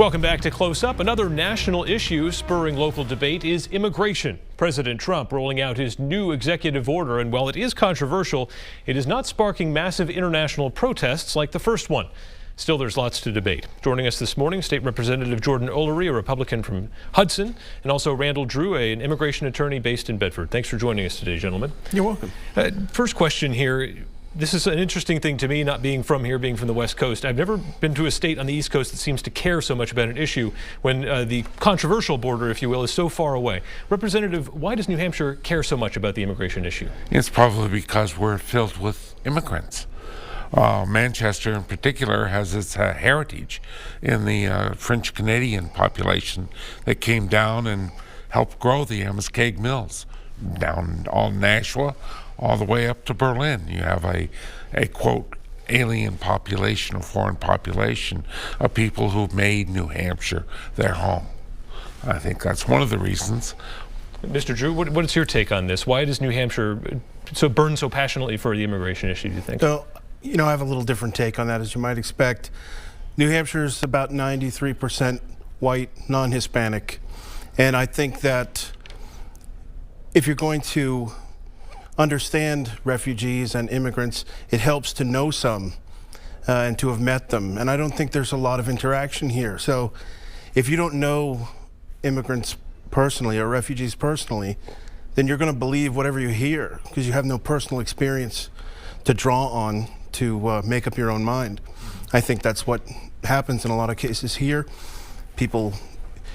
Welcome back to Close Up. Another national issue spurring local debate is immigration. President Trump rolling out his new executive order, and while it is controversial, it is not sparking massive international protests like the first one. Still, there's lots to debate. Joining us this morning, State Representative Jordan O'Leary, a Republican from Hudson, and also Randall Drew, an immigration attorney based in Bedford. Thanks for joining us today, gentlemen. You're welcome. First question here. This is an interesting thing to me, not being from here, being from the West Coast. I've never been to a state on the East Coast that seems to care so much about an issue when the controversial border, if you will, is so far away. Representative, why does New Hampshire care so much about the immigration issue? It's probably because we're filled with immigrants. Manchester in particular has its heritage in the French Canadian population that came down and helped grow the Amoskeag Mills down all Nashua all the way up to Berlin. You have a quote alien population, a foreign population of people who've made New Hampshire their home. I think that's one of the reasons. Mr. Drew, what is your take on this? Why does New Hampshire burn so passionately for the immigration issue, do you think? So, I have a little different take on that, as you might expect. New Hampshire is about 93% white, non-Hispanic. And I think that if you're going to understand refugees and immigrants, it helps to know some and to have met them. And I don't think there's a lot of interaction here. So if you don't know immigrants personally or refugees personally, then you're going to believe whatever you hear because you have no personal experience to draw on to make up your own mind. I think that's what happens in a lot of cases here. People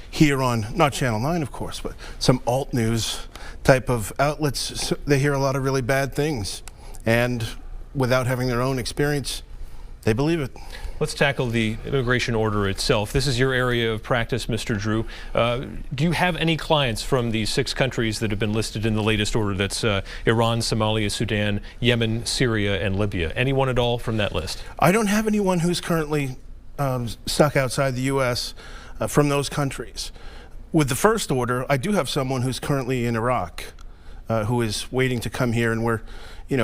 hear on, not Channel 9 of course, but some alt news type of outlets, they hear a lot of really bad things. And without having their own experience, they believe it. Let's tackle the immigration order itself. This is your area of practice, Mr. Drew. Do you have any clients from these 6 countries that have been listed in the latest order? That's Iran, Somalia, Sudan, Yemen, Syria, and Libya. Anyone at all from that list? I don't have anyone who's currently stuck outside the U.S. From those countries. With the first order, I do have someone who's currently in Iraq who is waiting to come here, and we're,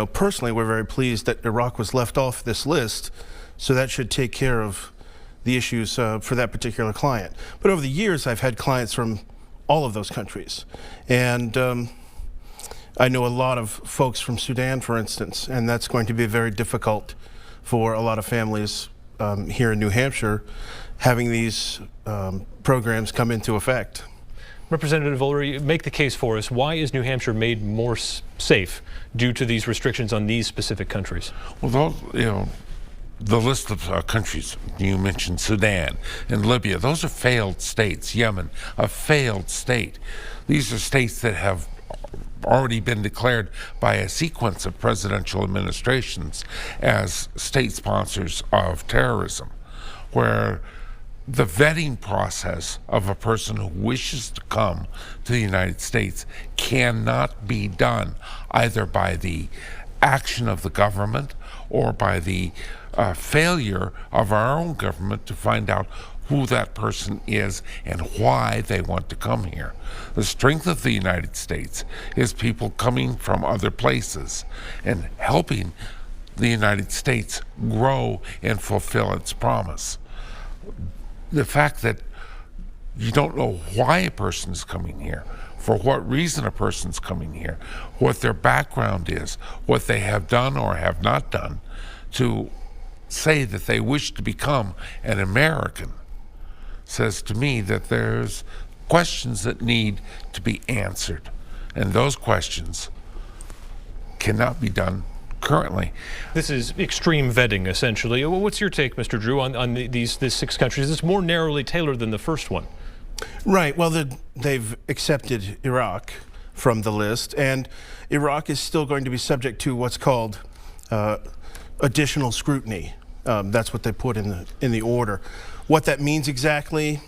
personally, we're very pleased that Iraq was left off this list. So that should take care of the issues for that particular client. But over the years, I've had clients from all of those countries. And I know a lot of folks from Sudan, for instance, and that's going to be very difficult for a lot of families here in New Hampshire having these programs come into effect. Representative O'Leary, make the case for us. Why is New Hampshire made more safe due to these restrictions on these specific countries? Well, the list of countries, you mentioned Sudan and Libya, those are failed states. Yemen, a failed state. These are states that have already been declared by a sequence of presidential administrations as state sponsors of terrorism, where the vetting process of a person who wishes to come to the United States cannot be done either by the action of the government or by the failure of our own government to find out who that person is and why they want to come here. The strength of the United States is people coming from other places and helping the United States grow and fulfill its promise. The fact that you don't know why a person is coming here, for what reason a person's coming here, what their background is, what they have done or have not done to say that they wish to become an American, says to me that there's questions that need to be answered. And those questions cannot be done currently. This is extreme vetting, essentially. What's your take, Mr. Drew, on these 6 countries? It's more narrowly tailored than the first one. Right. Well, they've accepted Iraq from the list, and Iraq is still going to be subject to what's called additional scrutiny. That's what they put in the order. What that means exactly,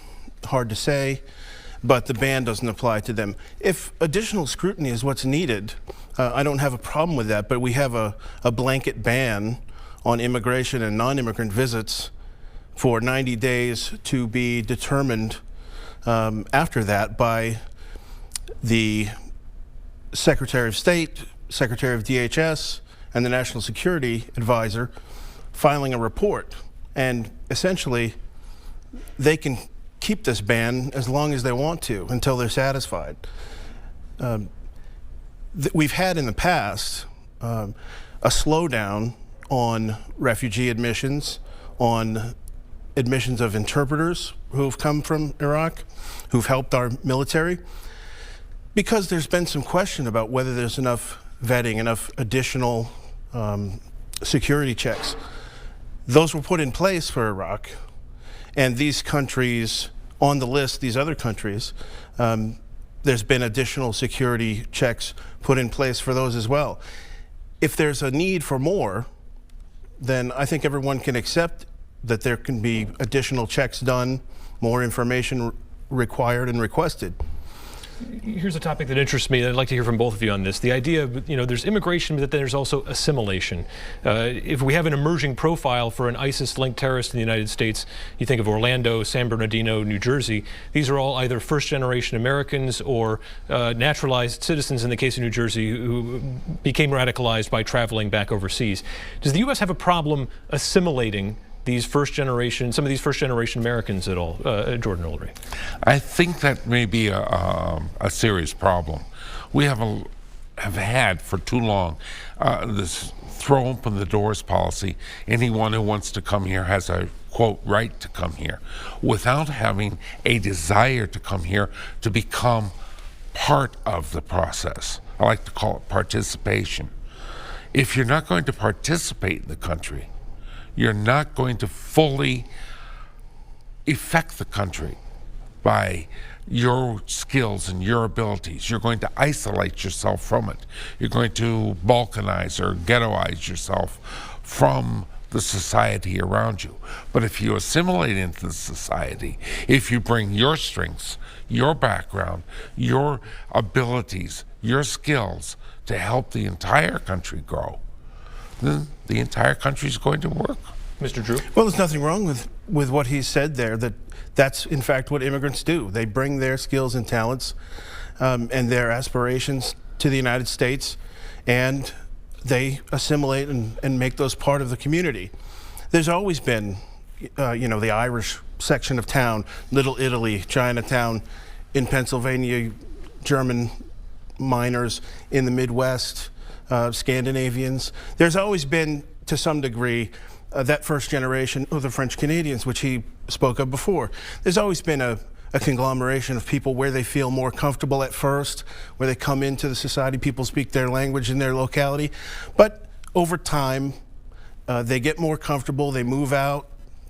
hard to say, but the ban doesn't apply to them. If additional scrutiny is what's needed, I don't have a problem with that, but we have a blanket ban on immigration and non-immigrant visits for 90 days to be determined after that by the Secretary of State, Secretary of DHS, and the National Security Advisor filing a report. And essentially, they can keep this ban as long as they want to until they're satisfied. We've had in the past a slowdown on refugee admissions, on admissions of interpreters who've come from Iraq, who've helped our military, because there's been some question about whether there's enough vetting, enough additional security checks. Those were put in place for Iraq, and these countries on the list, these other countries, there's been additional security checks put in place for those as well. If there's a need for more, then I think everyone can accept that there can be additional checks done, more information required and requested. Here's a topic that interests me, and I'd like to hear from both of you on this. The idea of, there's immigration, but then there's also assimilation. If we have an emerging profile for an ISIS-linked terrorist in the United States, you think of Orlando, San Bernardino, New Jersey. These are all either first-generation Americans or naturalized citizens in the case of New Jersey who became radicalized by traveling back overseas. Does the U.S. have a problem assimilating some of these first-generation Americans at all? Jordan Ulrey. I think that may be a serious problem. We have had for too long this throw open the doors policy. Anyone who wants to come here has a, quote, right to come here, without having a desire to come here to become part of the process. I like to call it participation. If you're not going to participate in the country, you're not going to fully affect the country by your skills and your abilities. You're going to isolate yourself from it. You're going to balkanize or ghettoize yourself from the society around you. But if you assimilate into the society, if you bring your strengths, your background, your abilities, your skills to help the entire country grow, then the entire country is going to work. Mr. Drew? Well, there's nothing wrong with what he said there, that's in fact what immigrants do. They bring their skills and talents and their aspirations to the United States, and they assimilate and make those part of the community. There's always been, the Irish section of town, Little Italy, Chinatown in Pennsylvania, German miners in the Midwest, Scandinavians. There's always been, to some degree, that first generation of the French Canadians, which he spoke of before. There's always been a conglomeration of people where they feel more comfortable at first, where they come into the society, people speak their language in their locality. But over time, they get more comfortable, they move out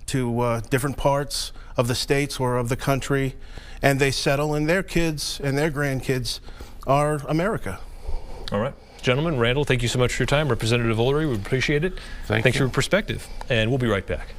to different parts of the states or of the country, and they settle, and their kids and their grandkids are America. All right. Gentlemen, Randall, thank you so much for your time. Representative Ulrey, we appreciate it. Thanks for your perspective. And we'll be right back.